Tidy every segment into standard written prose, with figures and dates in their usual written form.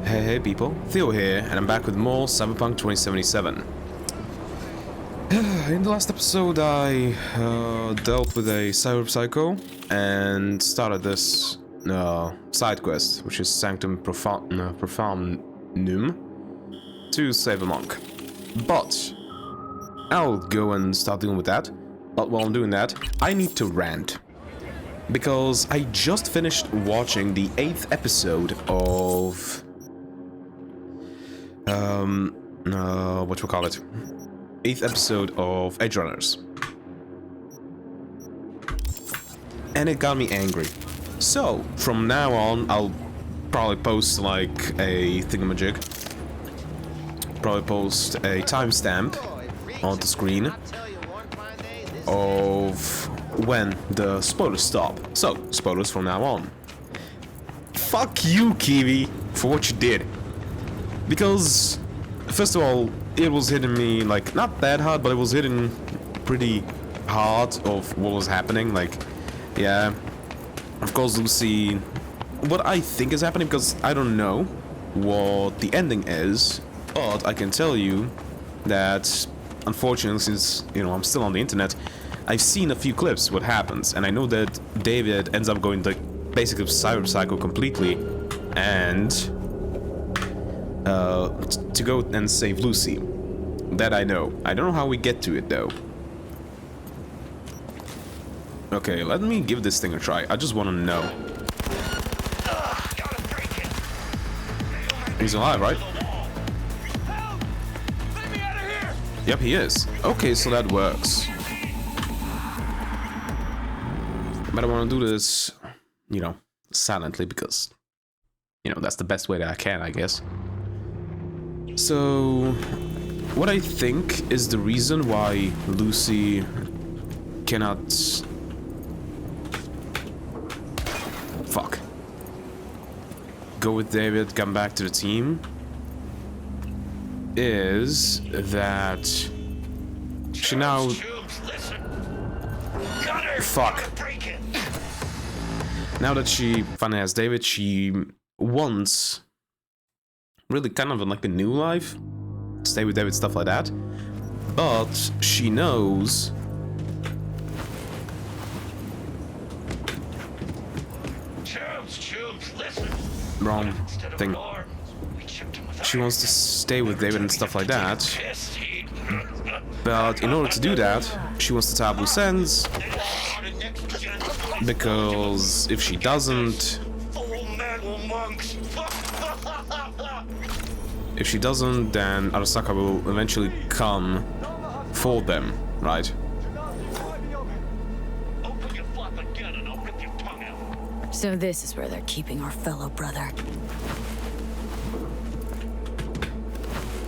Hey people, Theo here, and I'm back with more Cyberpunk 2077. In the last episode I dealt with a cyber psycho and started this side quest, which is Sanctum Profanum to save a monk. But I'll go and start dealing with that, but while I'm doing that, I need to rant. Because I just finished watching the 8th episode of... whatchamacallit? 8th episode of Edgerunners. And it got me angry. So, from now on, I'll probably post like a thingamajig. Probably post a timestamp on the screen of when the spoilers stop. So, spoilers from now on. Fuck you, Kiwi, for what you did. Because, first of all, it was hitting me, like, not that hard, but it was hitting pretty hard of what was happening. Like, yeah, of course, Lucy, what I think is happening, because I don't know what the ending is, but I can tell you that, unfortunately, since, you know, I'm still on the internet, I've seen a few clips what happens, and I know that David ends up going, like, basically cyber psycho completely, and to go and save Lucy. That I know. I don't know how we get to it though. Okay, let me give this thing a try. I just want to know. He's alive, right? Yep, he is. Okay, so that works. But I want to do this, you know, silently because, you know, that's the best way that I can, I guess. So, what I think is the reason why Lucy cannot... go with David, come back to the team, is that she now... Now that she finally has David, she wants really kind of like a new life, stay with David, stuff like that, but she knows wrong thing. She wants to stay with David and stuff like that, but in order to do that, she wants to tie up loose ends, because if she doesn't, then Arasaka will eventually come for them, right? So this is where they're keeping our fellow brother.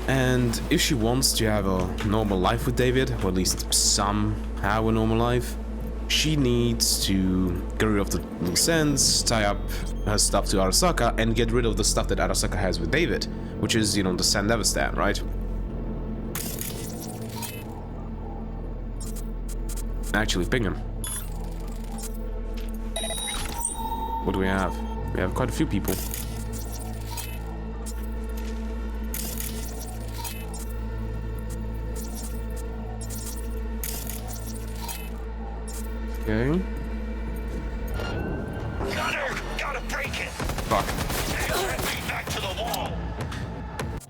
And if she wants to have a normal life with David, or at least somehow a normal life, she needs to get rid of the loose ends, tie up her stuff to Arasaka, and get rid of the stuff that Arasaka has with David, which is, you know, the San Devastan, right? Actually, ping him. What do we have? We have quite a few people. Okay. Gotta break it. Fuck. Back to the wall.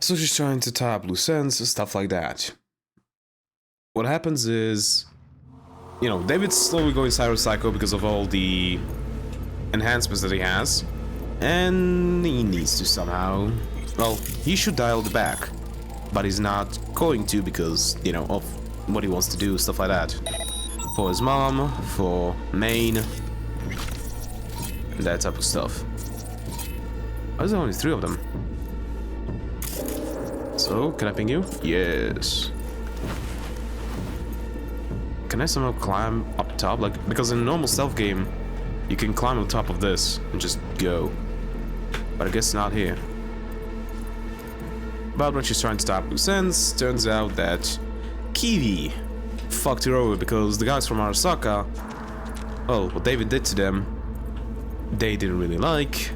So she's trying to tie up loose ends and stuff like that. What happens is, you know, David's slowly going cyber psycho because of all the enhancements that he has, and he needs to somehow, well, he should dial it back, but he's not going to because, you know, of what he wants to do, stuff like that. For his mom, for Maine, that type of stuff. Why is there only 3 of them? So, can I ping you? Yes. Can I somehow climb up top? Like, because in a normal stealth game, you can climb on top of this and just go. But I guess not here. But when she's trying to stop loose ends, turns out that Kiwi fucked her over because the guys from Arasaka, well, what David did to them, they didn't really like.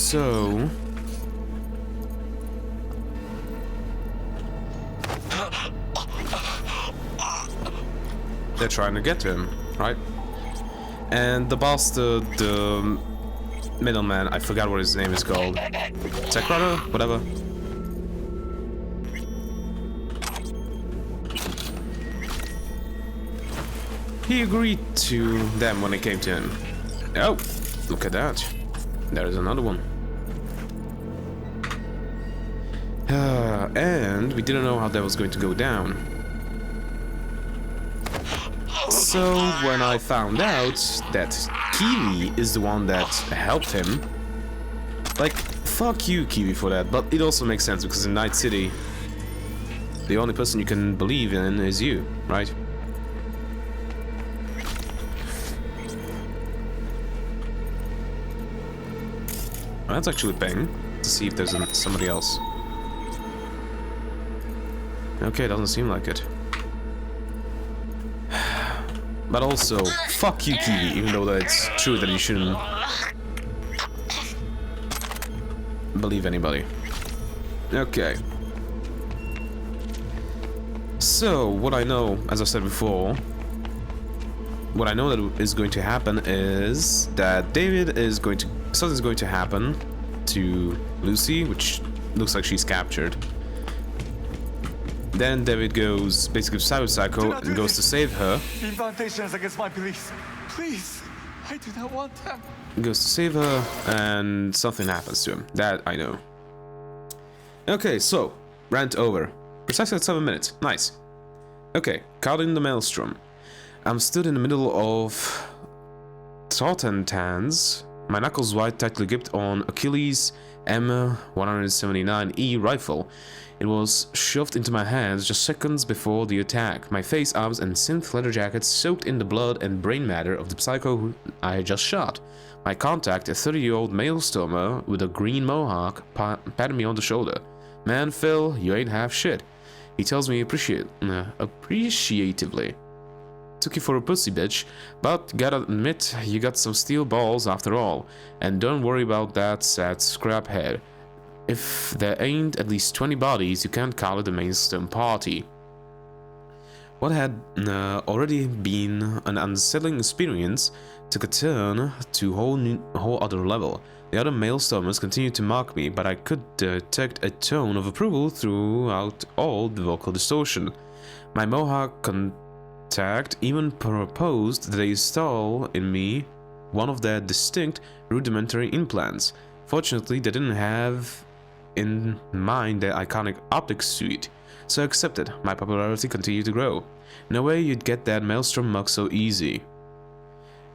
So... they're trying to get to him, right? And the bastard, the middleman, I forgot what his name is called. Tekrada? Whatever. He agreed to them when they came to him. Oh, look at that. There's another one. And we didn't know how that was going to go down. So when I found out that Kiwi is the one that helped him, like, fuck you, Kiwi, for that, but it also makes sense because in Night City, the only person you can believe in is you, right? Let's actually ping to see if there's somebody else. Okay, doesn't seem like it. But also, fuck you, Kiwi, even though that it's true that you shouldn't believe anybody. Okay. So, what I know, as I said before, what I know that is going to happen is that David is going to... something's going to happen to Lucy, which looks like she's captured. Then David goes basically to Cyber Psycho and goes to save her. The incantation is against my beliefs. Please, I do not want them. Goes to save her, and something happens to him. That I know. Okay, so rant over. Precisely at 7 minutes. Nice. Okay, caught in the maelstrom. I'm stood in the middle of Totentans. My knuckles wide, tightly gripped on Achilles' M179E rifle. It was shoved into my hands just seconds before the attack. My face, arms, and synth leather jacket soaked in the blood and brain matter of the psycho who I had just shot. My contact, a 30-year-old male stormer with a green mohawk, patted me on the shoulder. Man, Phil, you ain't half shit. He tells me appreciatively. Took you for a pussy, bitch, but gotta admit, you got some steel balls after all. And don't worry about that sad scrap head. If there ain't at least 20 bodies, you can't call it a mainstream party. What had already been an unsettling experience took a turn to a whole other level. The other maelstormers continued to mock me, but I could detect a tone of approval throughout all the vocal distortion. My mohawk contact even proposed that they install in me one of their distinct rudimentary implants. Fortunately, they didn't have in mind their iconic optics suite, so I accepted. My popularity continued to grow. No way you'd get that maelstrom mug so easy.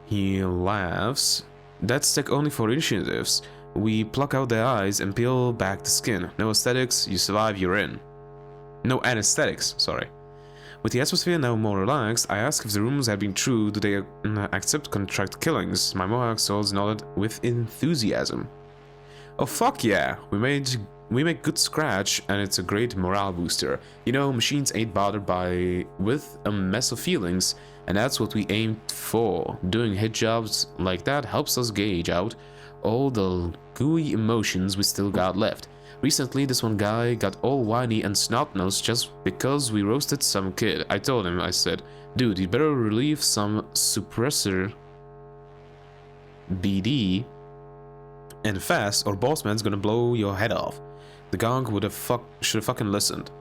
He laughs. That's tech only for initiatives. We pluck out their eyes and peel back the skin. No aesthetics, you survive, you're in. No anesthetics, sorry. With the atmosphere now more relaxed, I asked if the rumors had been true. Do they accept contract killings? My mohawk souls nodded with enthusiasm. Oh fuck yeah, we make good scratch, and it's a great morale booster. You know, machines ain't bothered with a mess of feelings, and that's what we aimed for. Doing hit jobs like that helps us gauge out all the gooey emotions we still got left. Recently, this one guy got all whiny and snot-nosed just because we roasted some kid. I told him, I said, dude, you better relieve some suppressor BD and fast, or Bossman's gonna blow your head off. The gong should have fucking listened.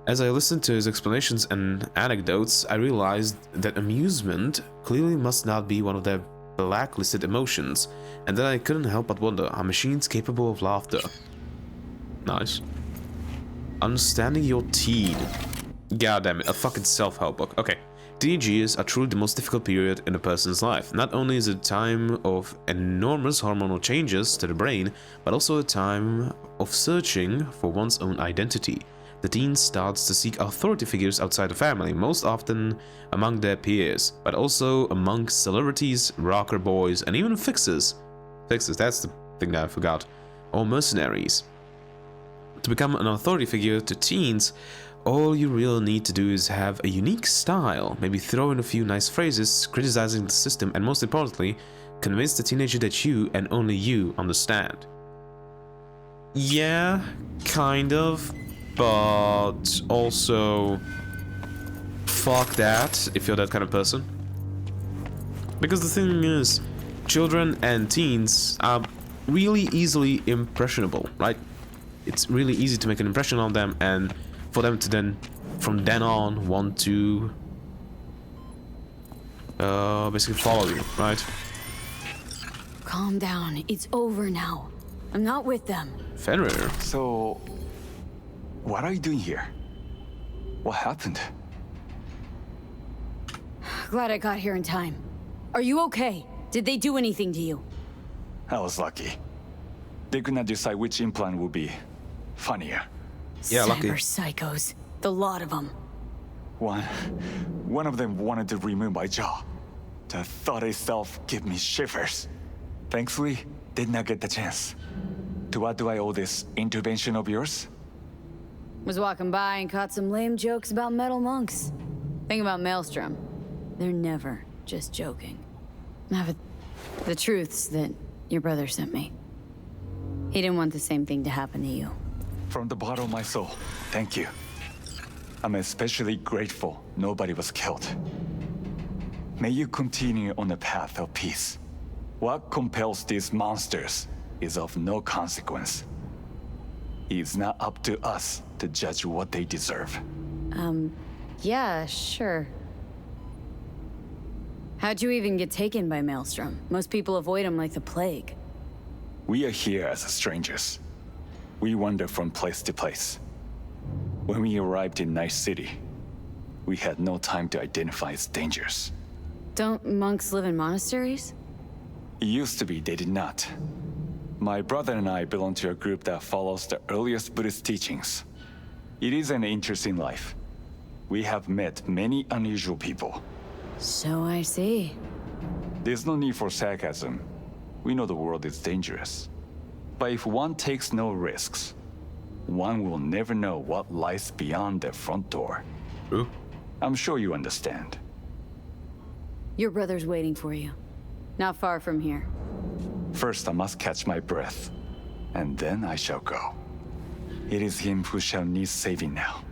As I listened to his explanations and anecdotes, I realized that amusement clearly must not be one of their blacklisted emotions, and then I couldn't help but wonder, are machines capable of laughter? Nice. Understanding your teen. God damn it, a fucking self-help book. Okay. Teenage years are truly the most difficult period in a person's life. Not only is it a time of enormous hormonal changes to the brain, but also a time of searching for one's own identity. The teen starts to seek authority figures outside the family, most often among their peers, but also among celebrities, rocker boys, and even fixers. Fixers, that's the thing that I forgot. Or mercenaries. To become an authority figure to teens, all you really need to do is have a unique style, maybe throw in a few nice phrases, criticizing the system, and most importantly, convince the teenager that you and only you understand. Yeah, kind of, but also fuck that if you're that kind of person. Because the thing is, children and teens are really easily impressionable, right? It's really easy to make an impression on them and for them to then, from then on, want to basically follow you, right? Calm down. It's over now. I'm not with them. Fenrir. So, what are you doing here? What happened? Glad I got here in time. Are you okay? Did they do anything to you? I was lucky. They could not decide which implant would be funnier. Yeah, lucky. Cyber psychos. The lot of them. One of them wanted to remove my jaw. The thought itself gave me shivers. Thankfully, did not get the chance. To what do I owe this intervention of yours? Was walking by and caught some lame jokes about metal monks. Thing about Maelstrom. They're never just joking. Now, but the truth's that your brother sent me. He didn't want the same thing to happen to you. From the bottom of my soul, thank you. I'm especially grateful nobody was killed. May you continue on the path of peace. What compels these monsters is of no consequence. It's not up to us to judge what they deserve. Yeah, sure. How'd you even get taken by Maelstrom? Most people avoid him like the plague. We are here as strangers. We wander from place to place. When we arrived in Night City, we had no time to identify its dangers. Don't monks live in monasteries? It used to be they did not. My brother and I belong to a group that follows the earliest Buddhist teachings. It is an interesting life. We have met many unusual people. So I see. There's no need for sarcasm. We know the world is dangerous. But if one takes no risks, one will never know what lies beyond the front door. True. I'm sure you understand. Your brother's waiting for you. Not far from here. First, I must catch my breath, and then I shall go. It is him who shall need saving now.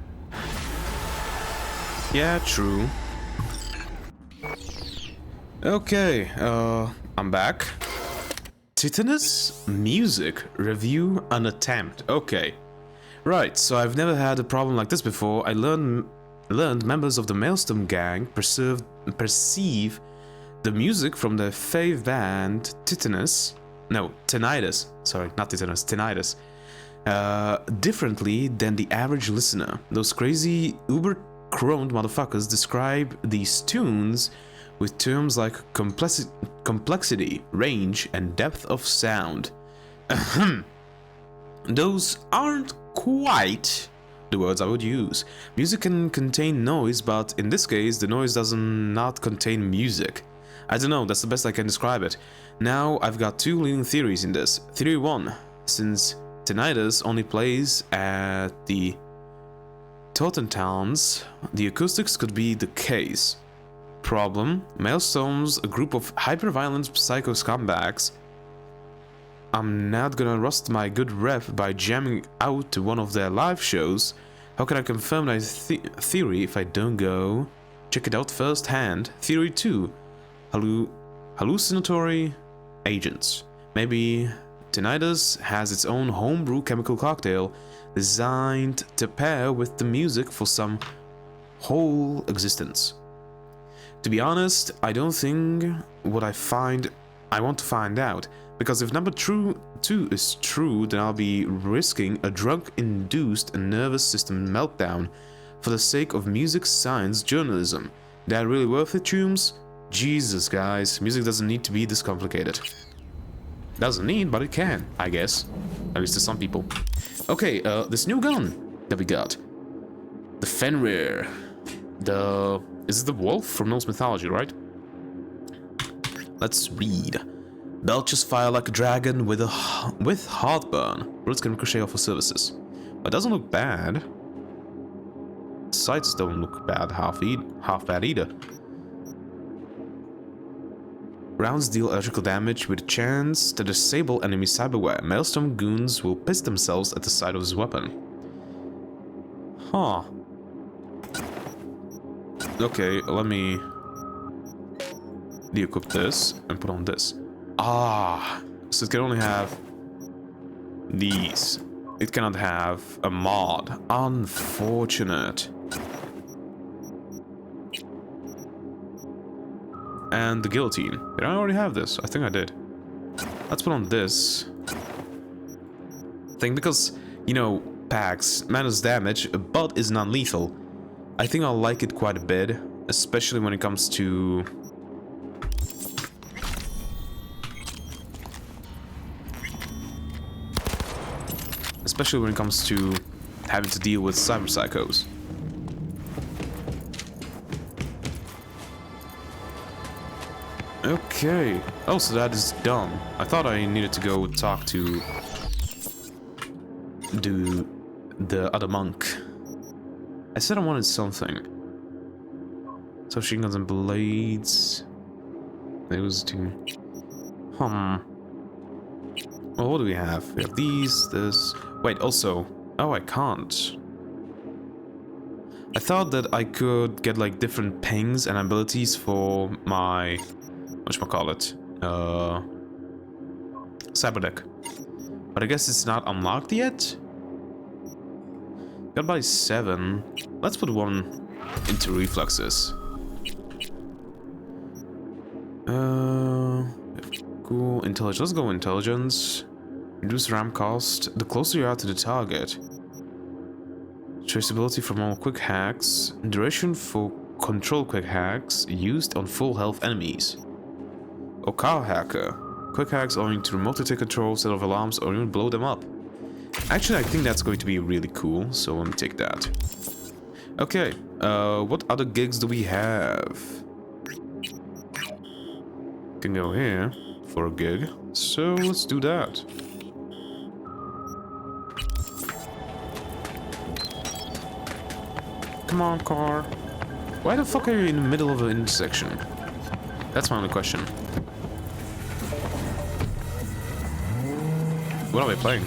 Yeah, true. Okay, I'm back. Titanus music review an attempt. Okay. Right, so I've never had a problem like this before. I learned members of the Maelstrom gang perceive the music from the fave band Tinnitus differently than the average listener. Those crazy uber-chroned motherfuckers describe these tunes with terms like complexity, range, and depth of sound. Those aren't quite the words I would use. Music can contain noise, but in this case, the noise does not contain music. I don't know, that's the best I can describe it. Now, I've got two leading theories in this. Theory 1, since tinnitus only plays at the Totem Towns, the acoustics could be the case. Problem, Maelstrom's a group of hyper-violent psycho scumbags. I'm not gonna rust my good rep by jamming out to one of their live shows. How can I confirm my theory if I don't go check it out firsthand? Theory 2, hallucinatory agents. Maybe tinnitus has its own homebrew chemical cocktail designed to pair with the music for some whole existence. To be honest, I don't think what I want to find out, because if number 2 is true, then I'll be risking a drug-induced and nervous system meltdown for the sake of music science journalism. That really worth it, Chooms? Jesus, guys, music doesn't need to be this complicated. Doesn't need, but it can, I guess. At least to some people. Okay, this new gun that we got. The Fenrir. Is it the wolf from Norse mythology, right? Let's read. Belches fire like a dragon with heartburn. Bullets can ricochet off of surfaces. It doesn't look bad. Sights don't look bad, half bad either. Rounds deal electrical damage with a chance to disable enemy cyberware. Maelstrom goons will piss themselves at the sight of his weapon. Huh. Okay, let me de-equip this and put on this. Ah, so it can only have these. It cannot have a mod. Unfortunate. And the guillotine. Did I already have this? I think I did. Let's put on this thing because, you know, packs minus damage but is non-lethal. I think I'll like it quite a bit, especially when it comes to having to deal with cyber psychos. Okay. Oh, so that is done. I thought I needed to go talk to the other monk. I said I wanted something. So machine guns and blades. Those two. Well, what do we have? We have these, this. Wait, also. Oh, I can't. I thought that I could get like different pings and abilities for my whatchamacallit, cyber deck. But I guess it's not unlocked yet? Got by 7. Let's put one into reflexes. Cool. Intelligence. Let's go intelligence. Reduce RAM cost. The closer you are to the target. Traceability from all quick hacks. Duration for control quick hacks used on full health enemies. Car hacker. Quick hacks owing to remotely take control, set off alarms, or even blow them up. Actually, I think that's going to be really cool, so let me take that. Okay, what other gigs do we have? Can go here for a gig, so let's do that. Come on, car. Why the fuck are you in the middle of an intersection? That's my only question. What are we playing?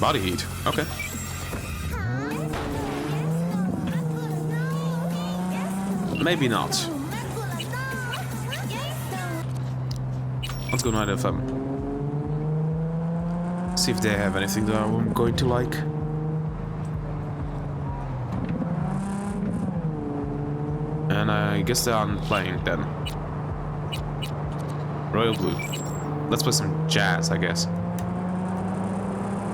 Body heat. Okay. Maybe not. Let's go Night FM. See if they have anything that I'm going to like. And I guess they aren't playing then. Royal Blue. Let's play some jazz, I guess.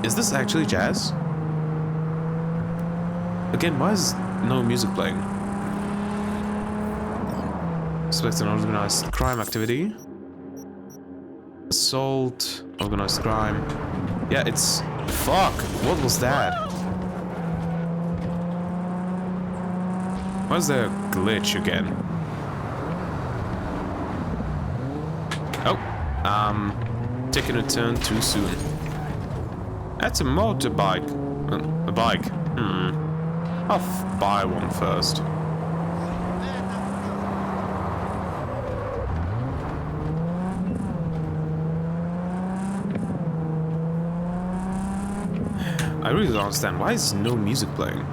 Is this actually jazz? Again, why is no music playing? Suspect an organized crime activity. Assault, organized crime. Yeah, it's... Fuck! What was that? Why is there a glitch again? Oh, taking a turn too soon. That's a motorbike. A bike. I'll buy one first. I really don't understand. Why is no music playing?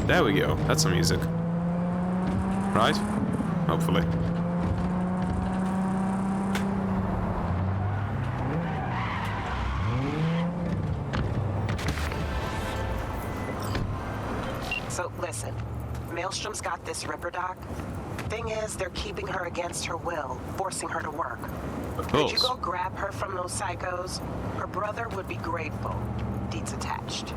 There we go. That's some music. Right? Hopefully. So, listen. Maelstrom's got this Ripper Doc. Thing is, they're keeping her against her will, forcing her to work. Of course. Could you go grab her from those psychos? Her brother would be grateful. Deeds attached.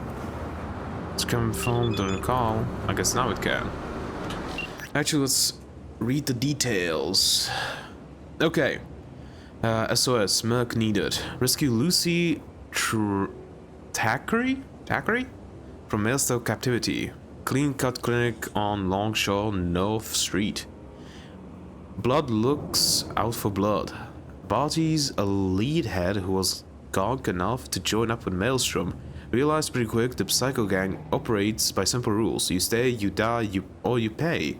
It's come from the call. I guess now it can. Actually, let's read the details. Okay. SOS, milk needed. Rescue Lucy Thackeray from male-style captivity. Clean cut clinic on Longshore North Street. Blood looks out for blood. Barty's a lead head who was gonk enough to join up with Maelstrom. Realized pretty quick the Psycho Gang operates by simple rules. You stay, you die, or you pay.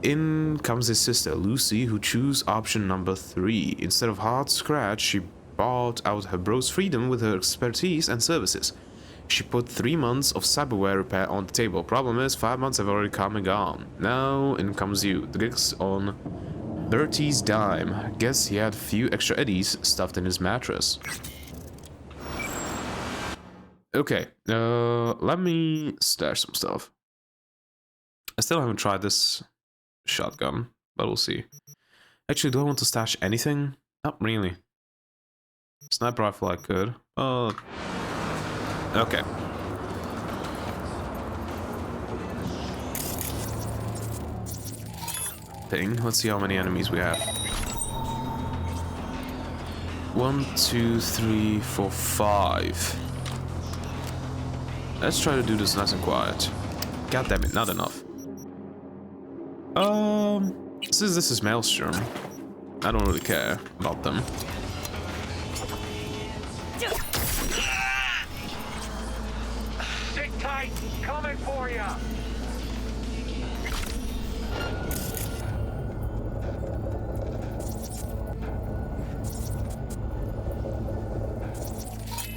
In comes his sister, Lucy, who chose option number 3. Instead of hard scratch, she bought out her bro's freedom with her expertise and services. She put 3 months of cyberware repair on the table. Problem is, 5 months have already come and gone. Now in comes you. The gigs on Bertie's dime. Guess he had a few extra eddies stuffed in his mattress. Okay, let me stash some stuff. I still haven't tried this shotgun, but we'll see. Actually, do I want to stash anything? Not really. Sniper rifle I could. Oh, okay. Ping. Let's see how many enemies we have. 1, 2, 3, 4, 5. Let's try to do this nice and quiet. God damn it, not enough. Since this is Maelstrom, I don't really care about them. Sit tight, coming for ya.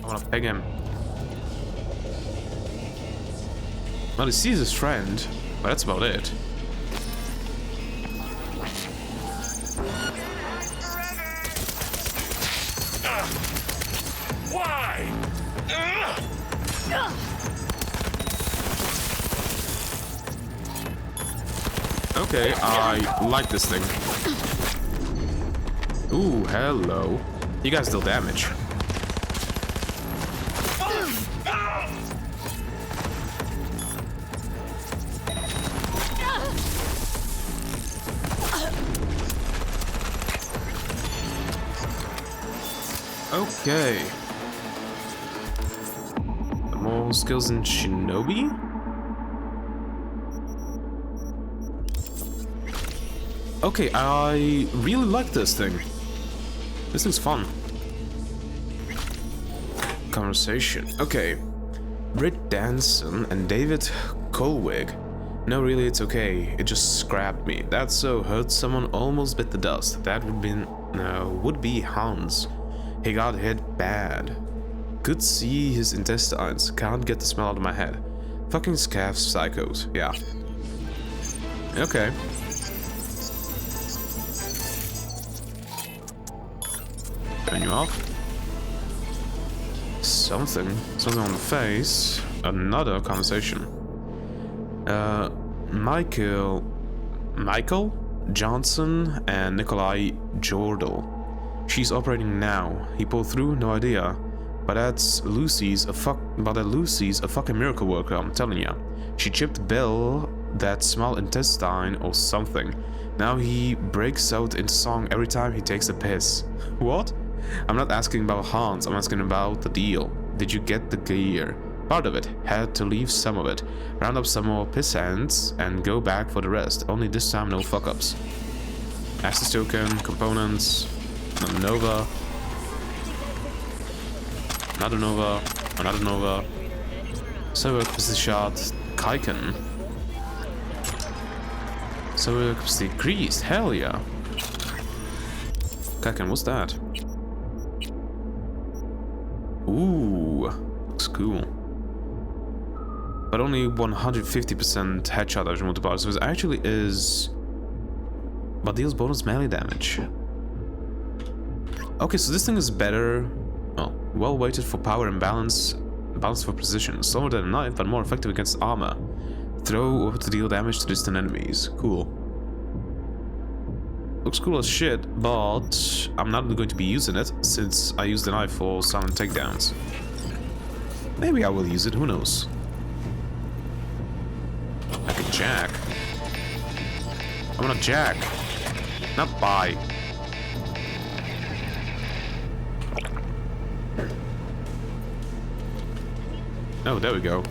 I wanna peg him. Well, he sees his friend, but that's about it. Why? Okay, I like this thing. Ooh, hello. You guys deal damage. Okay. More skills in Shinobi? Okay, I really like this thing. This looks fun. Conversation. Okay. Britt Danson and David Colwig. No, really, it's okay. It just scrapped me. That's so hurt someone almost bit the dust. That would be Hans. He got hit bad. Could see his intestines. Can't get the smell out of my head. Fucking scav psychos. Yeah. Okay. Turn you off. Something on the face. Another conversation. Michael Johnson and Nikolai Jordal. She's operating now. He pulled through, no idea. But that Lucy's a fucking miracle worker, I'm telling ya. She chipped Bill that small intestine or something. Now he breaks out into song every time he takes a piss. What? I'm not asking about Hans, I'm asking about the deal. Did you get the gear? Part of it. Had to leave some of it. Round up some more piss ants and go back for the rest. Only this time no fuck-ups. Access token, components, Nova. Another Nova. Another Nova. Silver capacity shot. Kaiken. Silver capacity Gris. Hell yeah. Kaiken, what's that? Ooh. Looks cool. But only 150% headshot damage multiplier, so it actually is... but deals bonus melee damage. Okay, so this thing is better... oh, well weighted for power and balance for precision. Slower than a knife, but more effective against armor. Throw over to deal damage to distant enemies. Cool. Looks cool as shit, but I'm not going to be using it, since I use the knife for silent takedowns. Maybe I will use it, who knows? I can jack. I wanna jack, not buy. Oh, there we go.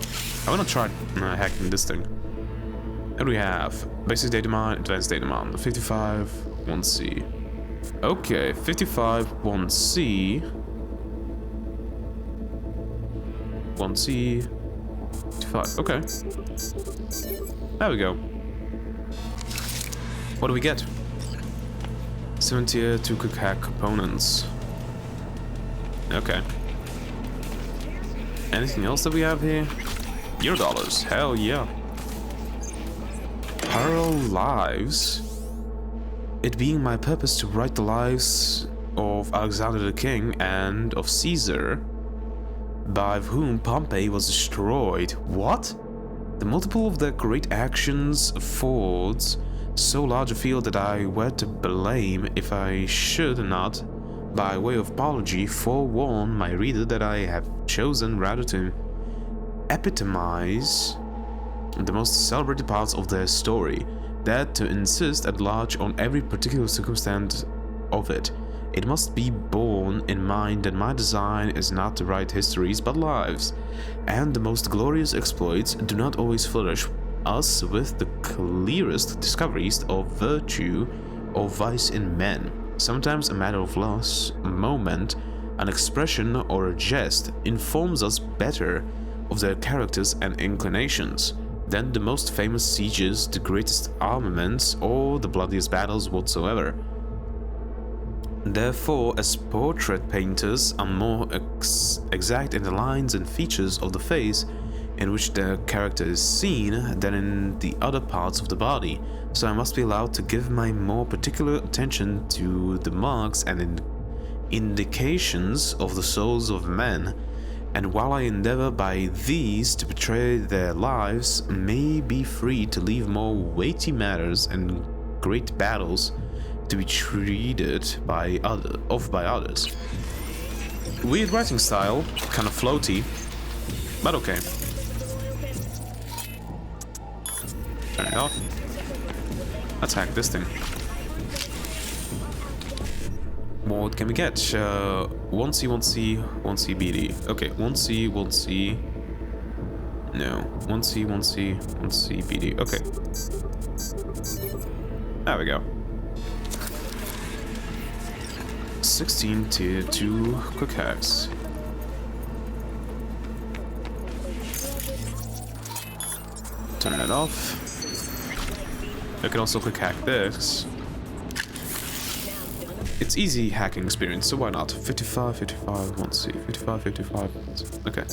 I wanna try hacking this thing. What do we have? Basic data mine, advanced data mine. 55, 1C. Okay, 55, 1C. 1C. 55, okay. There we go. What do we get? 70 to quick hack components. Okay. Anything else that we have here? Your dollars. Hell yeah. Parallel lives. It being my purpose to write the lives of Alexander the King and of Caesar, by whom Pompeii was destroyed. What? The multiple of their great actions affords so large a field that I were to blame if I should not, by way of apology, forewarn my reader that I have chosen rather to epitomize the most celebrated parts of their story, that to insist at large on every particular circumstance of it. It must be borne in mind that my design is not to write histories but lives, and the most glorious exploits do not always flourish us with the clearest discoveries of virtue or vice in men. Sometimes a matter of loss, a moment, an expression or a jest informs us better of their characters and inclinations than the most famous sieges, the greatest armaments, or the bloodiest battles whatsoever. Therefore, as portrait painters are more exact in the lines and features of the face in which the character is seen than in the other parts of the body, so I must be allowed to give my more particular attention to the marks and indications of the souls of men, and while I endeavor by these to portray their lives, may be free to leave more weighty matters and great battles to be treated by others. Weird writing style, kind of floaty, but okay. Turn it off. Let's hack this thing. What can we get? 1C, 1C, 1C BD. Okay, 1C, 1C. No. 1C, 1C, 1C BD. Okay. There we go. 16 tier 2 quick hacks. Turn that off. I can also quick hack this. It's easy hacking experience, so why not? 55, 55, 1C, 55, 55, 1C. Okay.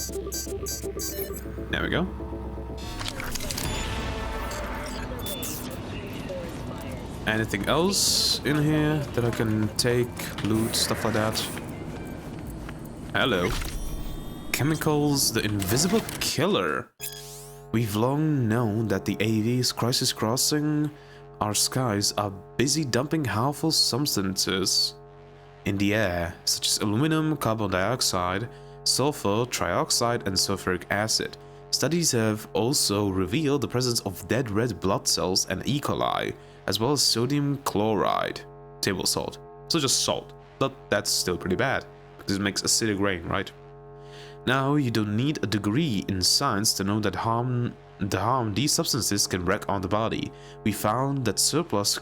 There we go. Anything else in here that I can take, loot, stuff like that? Hello. Chemicals, the invisible killer. We've long known that the AVs crisis crossing our skies are busy dumping harmful substances in the air, such as aluminum, carbon dioxide, sulfur trioxide, and sulfuric acid. Studies have also revealed the presence of dead red blood cells and E. coli, as well as sodium chloride, table salt. So just salt, but that's still pretty bad, because it makes acidic rain, right? Now, you don't need a degree in science to know that the harm these substances can wreak on the body. We found that surplus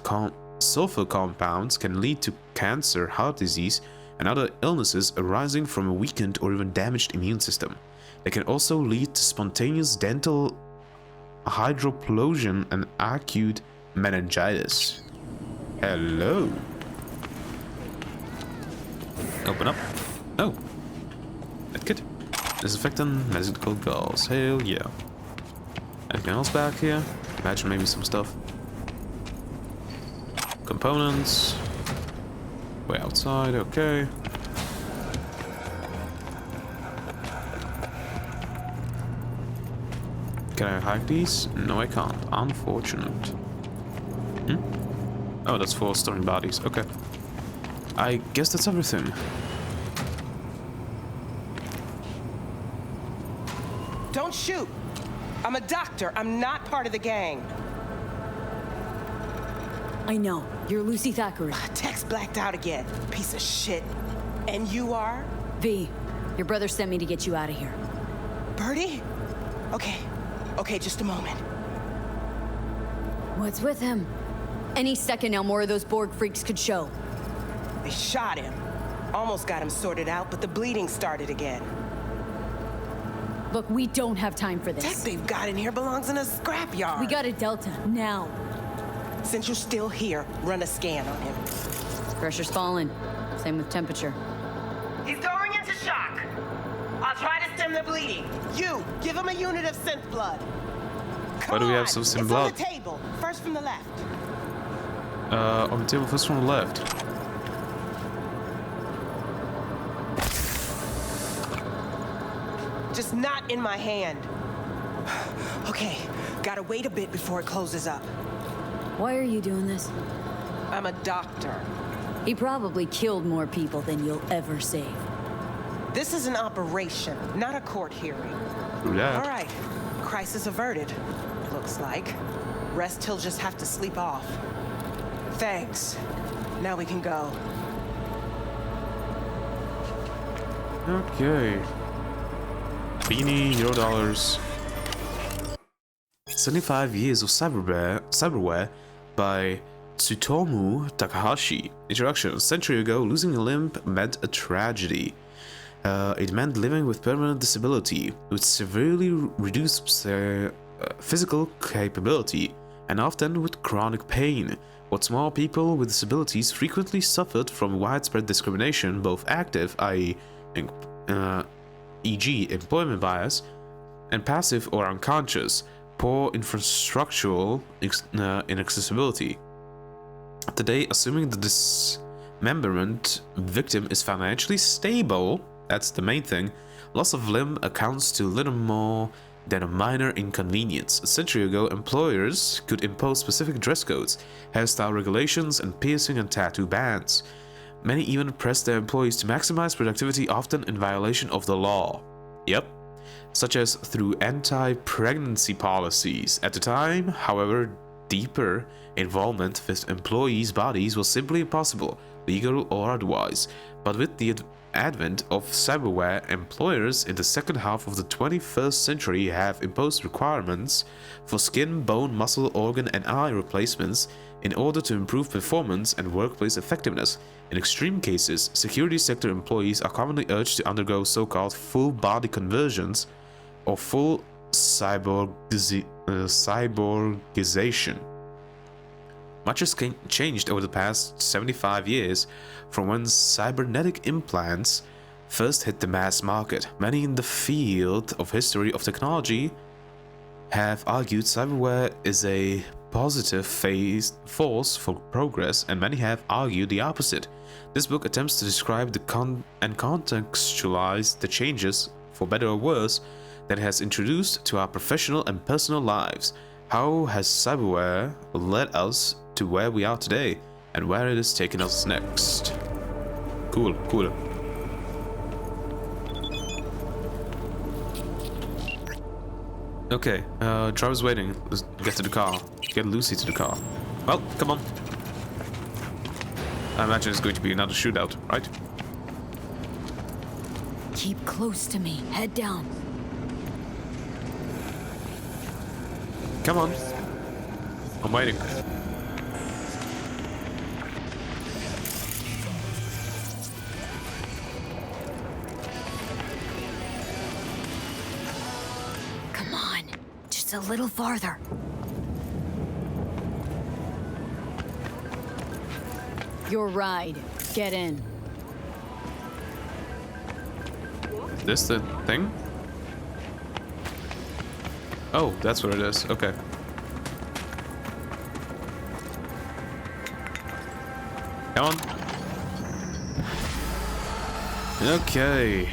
sulfur compounds can lead to cancer, heart disease, and other illnesses arising from a weakened or even damaged immune system. They can also lead to spontaneous dental hydroplosion and acute meningitis. Hello. Open up. Oh. Medkit. Disinfectant, medical gauze. Hell yeah. Anything else back here? Imagine maybe some stuff. Components. Way outside, okay. Can I hack these? No, I can't. Unfortunate. Oh, that's for storing bodies. Okay. I guess that's everything. Don't shoot! I'm a doctor. I'm not part of the gang. I know. You're Lucy Thackeray. Text blacked out again. Piece of shit. And you are? V. Your brother sent me to get you out of here. Birdie? Okay, just a moment. What's with him? Any second now, more of those Borg freaks could show. They shot him. Almost got him sorted out, but the bleeding started again. Look, we don't have time for this. Tech they've got in here belongs in a scrapyard. We got a Delta, now. Since you're still here, run a scan on him. Pressure's falling. Same with temperature. He's going into shock. I'll try to stem the bleeding. You, give him a unit of synth blood. Why do we have some synth blood? It's on the table. First from the left. On the table, first from the left. Just not in my hand. Okay, gotta wait a bit before it closes up. Why are you doing this? I'm a doctor. He probably killed more people than you'll ever save. This is an operation, not a court hearing. Yeah. All right, crisis averted, looks like. Rest he'll just have to sleep off. Thanks. Now we can go. Okay. Beanie, $0. 75 Years of Cyberware by Tsutomu Takahashi. Introduction. A century ago, losing a limb meant a tragedy. It meant living with permanent disability, with severely reduced physical capability, and often with chronic pain. What small people with disabilities frequently suffered from widespread discrimination, both active, i.e., e.g. employment bias, and passive or unconscious, poor infrastructural inaccessibility. Today, assuming the dismemberment victim is financially stable, that's the main thing, loss of limb accounts to little more than a minor inconvenience. A century ago, employers could impose specific dress codes, hairstyle regulations, and piercing and tattoo bans. Many even pressed their employees to maximize productivity, often in violation of the law. Yep. Such as through anti-pregnancy policies. At the time, however, deeper involvement with employees' bodies was simply impossible, legal or otherwise. But with the advent of cyberware, employers in the second half of the 21st century have imposed requirements for skin, bone, muscle, organ, and eye replacements in order to improve performance and workplace effectiveness. In extreme cases, security sector employees are commonly urged to undergo so-called full body conversions or full cyborgization. Much has changed over the past 75 years from when cybernetic implants first hit the mass market. Many in the field of history of technology have argued cyberware is a positive force for progress, and many have argued the opposite. This book attempts to describe and contextualize the changes, for better or worse, that it has introduced to our professional and personal lives. How has cyberware led us to where we are today, and where it is taking us next? Cool, cool. Okay, driver's waiting. Let's get to the car. Get Lucy to the car. Well, come on. I imagine it's going to be another shootout, right? Keep close to me. Head down. Come on. I'm waiting. Come on. Just a little farther. Your ride. Get in. This the thing? Oh, that's what it is. Okay. Come on. Okay.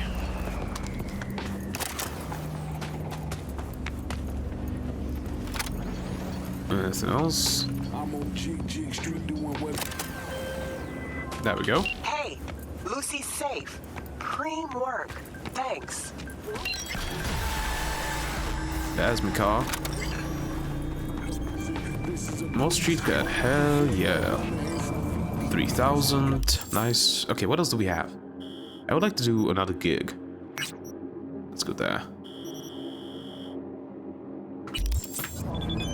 Anything else? There we go. Hey, Lucy's safe. Cream work. Thanks. There's my car. More street cred. Hell yeah. 3,000. Nice. Okay, what else do we have? I would like to do another gig. Let's go there.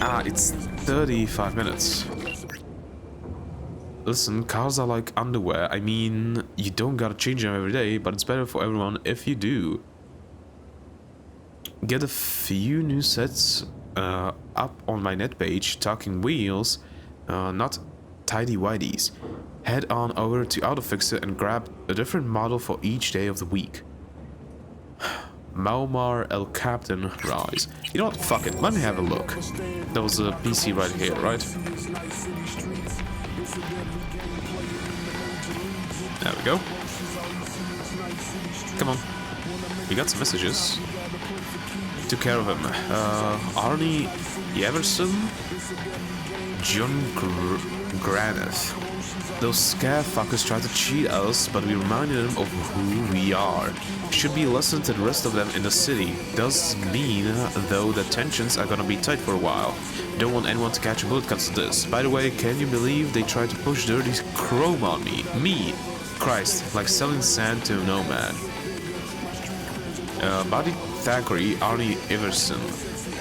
Ah, it's 35 minutes. Listen, cars are like underwear. I mean, you don't gotta change them every day, but it's better for everyone if you do. Get a few new sets up on my net page, Talking Wheels, not tidy-whities. Head on over to Autofixer and grab a different model for each day of the week. Maumar El Captain Rise. You know what? Fuck it. Let me have a look. There was a PC right here, right? There we go. Come on. We got some messages. Took care of him. Arnie Everson? John Graneth. Those scare fuckers tried to cheat us, but we reminded them of who we are. Should be a lesson to the rest of them in the city. Does mean, though, that tensions are gonna be tight for a while. Don't want anyone to catch a bullet cuts to this. By the way, can you believe they tried to push dirty chrome on me? Me! Christ, like selling sand to a nomad. Buddy Thackeray, Arnie Everson.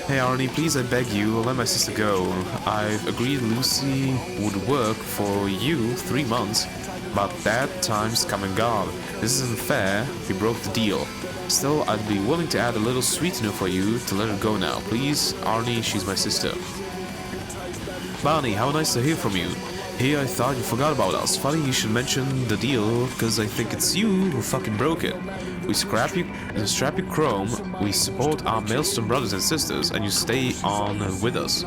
Hey Arnie, please I beg you, let my sister go. I've agreed Lucy would work for you 3 months, but that time's come and gone. This isn't fair, we broke the deal. Still, I'd be willing to add a little sweetener for you to let her go now. Please, Arnie, she's my sister. Barney, how nice to hear from you. Hey, I thought you forgot about us. Funny you should mention the deal, because I think it's you who fucking broke it. We strap you chrome, we support our Maelstrom brothers and sisters, and you stay on with us.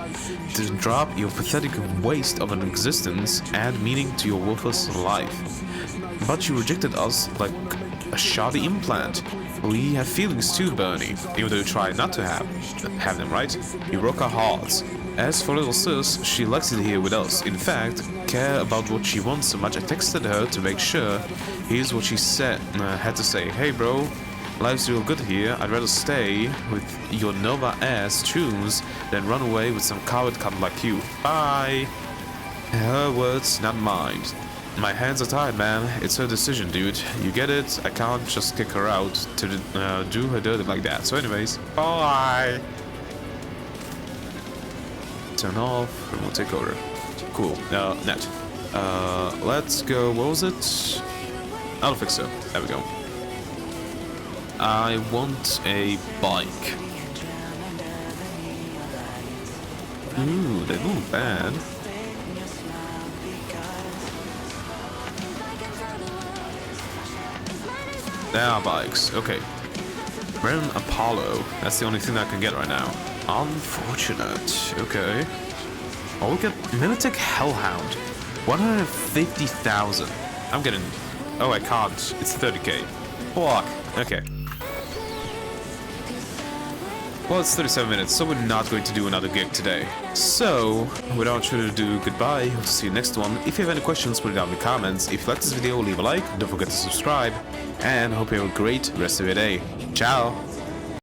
To drop your pathetic waste of an existence, add meaning to your worthless life. But you rejected us like a shoddy implant. We have feelings too, Bernie, even though you try not to have them, right? You broke our hearts. As for little sis, she likes it here with us. In fact, care about what she wants so much I texted her to make sure. Here's what she had to say. Hey bro, life's real good here. I'd rather stay with your Nova-ass tunes than run away with some coward cunt like you. Bye! Her words, not mine. My hands are tied, man. It's her decision, dude. You get it? I can't just kick her out to do her dirty like that. So anyways, bye! Turn off, remote takeover. Cool. Net. Let's go. What was it? Autofixer. There we go. I want a bike. Ooh, they move bad. There are bikes. Okay. Ren Apollo. That's the only thing I can get right now. Unfortunate. Okay. Oh, we got Militic Hellhound. 150,000. I'm getting... Oh, I can't. It's 30k. Fuck. Okay. Well, it's 37 minutes, so we're not going to do another gig today. So, without further ado, goodbye. Hope to see you next one. If you have any questions, put it down in the comments. If you like this video, leave a like. Don't forget to subscribe. And hope you have a great rest of your day. Ciao.